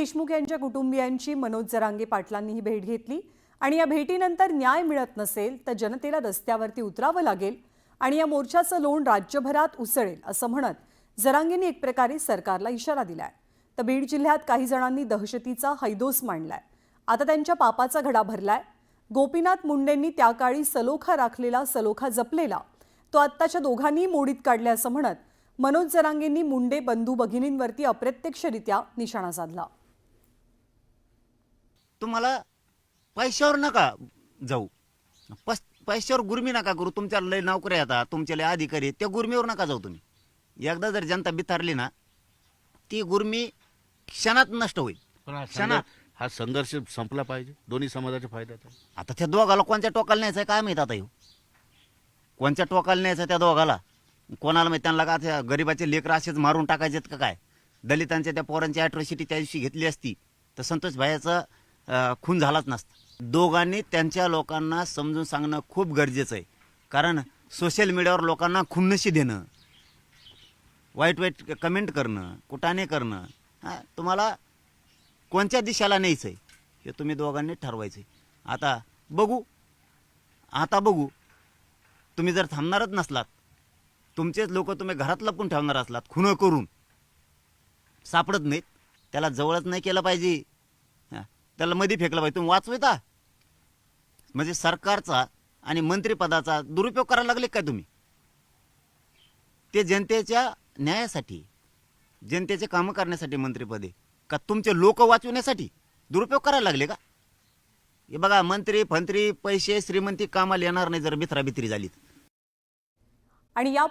देशमुख यांच्या कुटुंबियांची मनोज जरांगे पाटलांनी ही भेट घेतली आणि या भेटीनंतर न्याय मिळत नसेल तर जनतेला रस्त्यावरती उतरावं लागेल आणि या मोर्चाचं लोण राज्यभरात उसळेल असं म्हणत जरांगेंनी एक प्रकारे सरकारला इशारा दिलाय। तर बीड जिल्ह्यात काही जणांनी दहशतीचा हैदोस मांडलाय। आता त्यांच्या पापाचा घडा भरलाय। गोपीनाथ मुंडेंनी त्या काळी सलोखा राखलेला सलोखा जपलेला तो आत्ताच्या दोघांनी मोडीत काढले असं म्हणत मनोज जरांगेंनी मुंडे बंधू भगिनींवरती अप्रत्यक्षरित्या निशाणा साधला। तुम्हाला पैशावर नका जाऊ, पैशावर गुरमी नका करू। तुमच्या लय नोकऱ्या येतात, तुमच्या लय अधिकारी त्या गुरमीवर नका जाऊ तुम्ही। एकदा जर जनता बिथारली ना ती गुरमी क्षणात नष्ट होईल। क्षणात हा संघर्ष संपला पाहिजे, दोन्ही समाजाच्या फायद्यात आहे। आता त्या दोघाला कोणत्या टोकाला न्यायचं काय माहित, आता कोणत्या टोकाला न्यायचं त्या दोघाला कोणाला माहित। त्यांना का त्या गरीबाचे लेकर असेच मारून टाकायचेत का काय? दलितांच्या त्या पोरांची अॅट्रॉसिटी त्या दिवशी घेतली असती तर संतोष भाईचा खून झालाच नसता। दोघांनी त्यांच्या लोकांना समजून सांगणं खूप गरजेचं आहे, कारण सोशल मीडियावर लोकांना खुन्नशी देणं, वाईट वाईट कमेंट करणं, कुटाणे करणं, तुम्हाला कोणत्या दिशेला न्यायचं आहे हे तुम्ही दोघांनी ठरवायचं आहे। आता बघू तुम्ही जर थांबणारच नसलात, तुमचेच लोक तुम्ही घरात लपून ठेवणार असलात, खुन करून सापडत नाहीत, त्याला जवळच नाही केलं पाहिजे, त्याला मध्ये फेकलं पाहिजे। तुम्ही वाचवता म्हणजे सरकारचा आणि मंत्रिपदाचा दुरुपयोग करायला लागले काय तुम्ही? ते जनतेच्या न्यायासाठी, जनतेचे कामं करण्यासाठी मंत्रिपदे का तुमचे लोक वाचवण्यासाठी दुरुपयोग करायला लागले का? हे बघा, मंत्री फंत्री पैसे श्रीमंती कामाला येणार नाही जर मित्राबित्री झालीत। आणि या